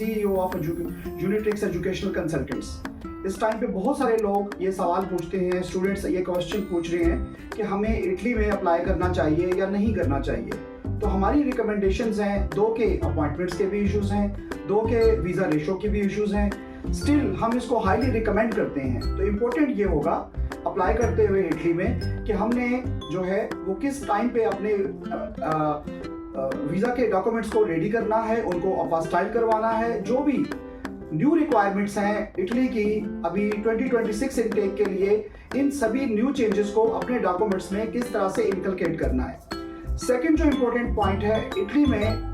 CEO of Unitrix educational consultants. इस time पे बहुत सारे लोग ये सवाल पूछते हैं, स्टूडेंट्स ये क्वेश्चन पूछ रहे हैं कि हमें इटली में अप्लाई करना चाहिए या नहीं करना चाहिए। तो हमारी रिकमेंडेशंस हैं, 2 के अपॉइंटमेंट्स के भी इश्यूज़ हैं, 2 के वीज़ा रेशो के भी इश्यूज़ हैं। स्टिल हम इसको हाईली रिकमेंड करते हैं। तो इम्पोर्टेंट ये होगा अप्लाई करते हुए इटली में कि हमने जो है वो किस टाइम पे अपने वीज़ा के डॉक्यूमेंट्स को रेडी करना है, उनको अपास्टाइल करवाना है। जो भी न्यू रिक्वायरमेंट्स हैं इटली की अभी 2026 इनटेक के लिए, इन सभी न्यू चेंजेस को अपने डॉक्यूमेंट्स में किस तरह से इनकलकेट करना है। सेकंड जो इम्पोर्टेंट पॉइंट है इटली में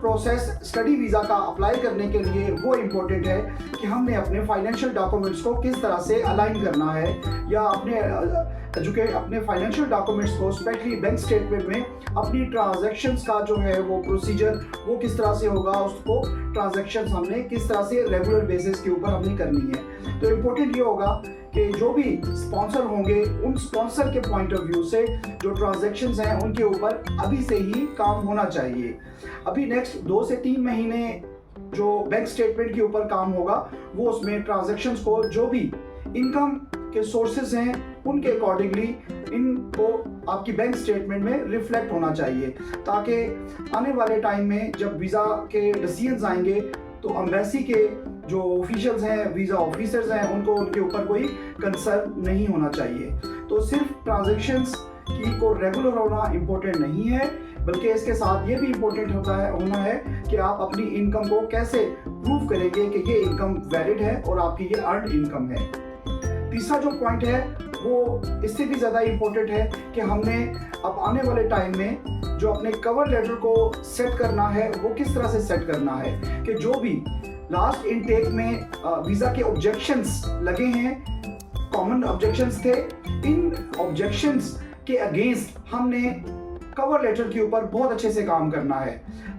प्रोसेस स्टडी वीज़ा का अप्लाई करने के लिए, वो इम्पोर्टेंट है कि हमने अपने फाइनेंशियल डॉक्यूमेंट्स को किस तरह से अलाइन करना है, या अपने फाइनेंशियल डॉक्यूमेंट्स को स्पेशली बैंक स्टेटमेंट में अपनी ट्रांजैक्शंस का जो है वो प्रोसीजर वो किस तरह से होगा, उसको ट्रांजैक्शंस हमने किस तरह से रेगुलर बेसिस के ऊपर हमने करनी है। तो इम्पोर्टेंट ये होगा कि जो भी स्पॉन्सर होंगे उन स्पॉन्सर के पॉइंट ऑफ व्यू से जो ट्रांजैक्शंस हैं उनके ऊपर अभी से ही काम होना चाहिए। अभी नेक्स्ट 2 से 3 महीने जो बैंक स्टेटमेंट के ऊपर काम होगा, वो उसमें ट्रांजैक्शंस को जो भी इनकम के सोर्सेज हैं उनके अकॉर्डिंगली इनको आपकी बैंक स्टेटमेंट में रिफ्लेक्ट होना चाहिए, ताकि आने वाले टाइम में जब वीज़ा के डिसीजंस आएंगे तो एम्बेसी के जो ऑफिशियल्स हैं, वीज़ा ऑफिसर्स हैं, उनको उनके ऊपर कोई कंसर्न नहीं होना चाहिए। तो सिर्फ ट्रांजैक्शंस की को रेगुलर होना इम्पोर्टेंट नहीं है, बल्कि इसके साथ ये भी इम्पोर्टेंट होना है कि आप अपनी इनकम को कैसे प्रूव करेंगे कि ये इनकम वैलिड है और आपकी ये अर्न इनकम है। तीसरा जो पॉइंट है वो इससे भी ज़्यादा इम्पोर्टेंट है कि हमने अब आने वाले टाइम में जो अपने कवर लेटर को सेट करना है वो किस तरह से सेट करना है कि जो भी लास्ट इनटेक में वीज़ा के ऑब्जेक्शंस लगे हैं, कॉमन ऑब्जेक्शंस थे, इन ऑब्जेक्शंस के अगेंस्ट हमने कवर लेटर के ऊपर बहुत अच्छे से काम करना है।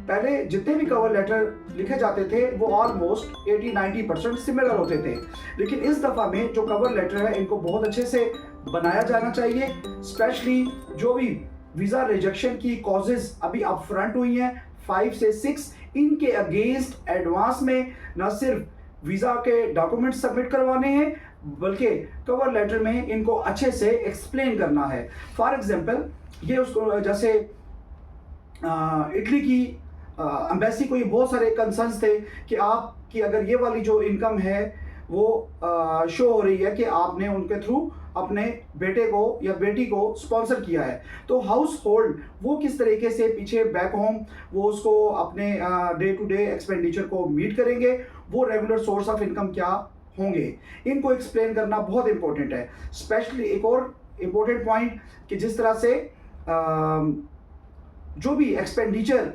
पहले जितने भी कवर लेटर लिखे जाते थे वो ऑलमोस्ट 80-90% सिमिलर होते थे, लेकिन इस दफ़ा में जो कवर लेटर है इनको बहुत अच्छे से बनाया जाना चाहिए। स्पेशली जो भी वीज़ा रिजेक्शन की कॉजेज़ अभी अप फ्रंट हुई हैं 5 से 6, इनके अगेंस्ट एडवांस में न सिर्फ वीज़ा के डॉक्यूमेंट्स सबमिट करवाने हैं, बल्कि कवर लेटर में इनको अच्छे से एक्सप्लेन करना है। फॉर एग्जांपल ये उसको जैसे इटली की एम्बेसी को ये बहुत सारे कंसर्न्स थे कि आपकी अगर ये वाली जो इनकम है वो शो हो रही है कि आपने उनके थ्रू अपने बेटे को या बेटी को स्पॉन्सर किया है, तो हाउस होल्ड वो किस तरीके से पीछे बैक होम वो उसको अपने डे टू डे एक्सपेंडिचर को मीट करेंगे, वो रेगुलर सोर्स ऑफ इनकम क्या होंगे, इनको एक्सप्लेन करना बहुत इंपॉर्टेंट है। स्पेशली एक और इम्पोर्टेंट पॉइंट कि जिस तरह से जो भी एक्सपेंडिचर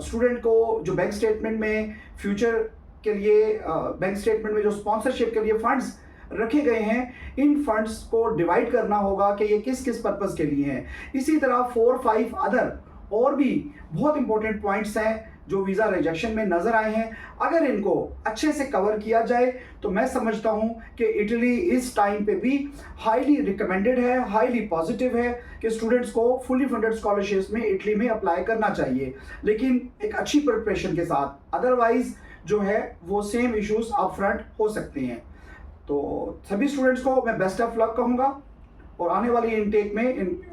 स्टूडेंट को जो बैंक स्टेटमेंट में फ्यूचर के लिए बैंक स्टेटमेंट में जो स्पॉन्सरशिप के लिए फंड्स रखे गए हैं, इन फंड्स को डिवाइड करना होगा कि ये किस किस पर्पस के लिए हैं। इसी तरह 4-5 अदर और भी बहुत इंपॉर्टेंट पॉइंट्स हैं जो वीज़ा रिजेक्शन में नज़र आए हैं। अगर इनको अच्छे से कवर किया जाए तो मैं समझता हूं कि इटली इस टाइम पे भी हाईली रिकमेंडेड है, हाईली पॉजिटिव है कि स्टूडेंट्स को फुली फंडेड स्कॉलरशिप्स में इटली में अप्लाई करना चाहिए, लेकिन एक अच्छी प्रिपरेशन के साथ। अदरवाइज जो है वो सेम इश्यूज अप फ्रंट हो सकते हैं। तो सभी स्टूडेंट्स को मैं बेस्ट ऑफ लक कहूँगा और आने वाली इनटेक में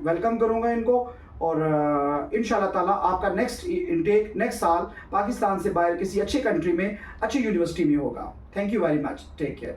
वेलकम करूँगा इनको, और इंशाल्लाह ताला आपका नेक्स्ट इनटेक नेक्स्ट साल पाकिस्तान से बाहर किसी अच्छे कंट्री में अच्छी यूनिवर्सिटी में होगा। Thank you very much, take care.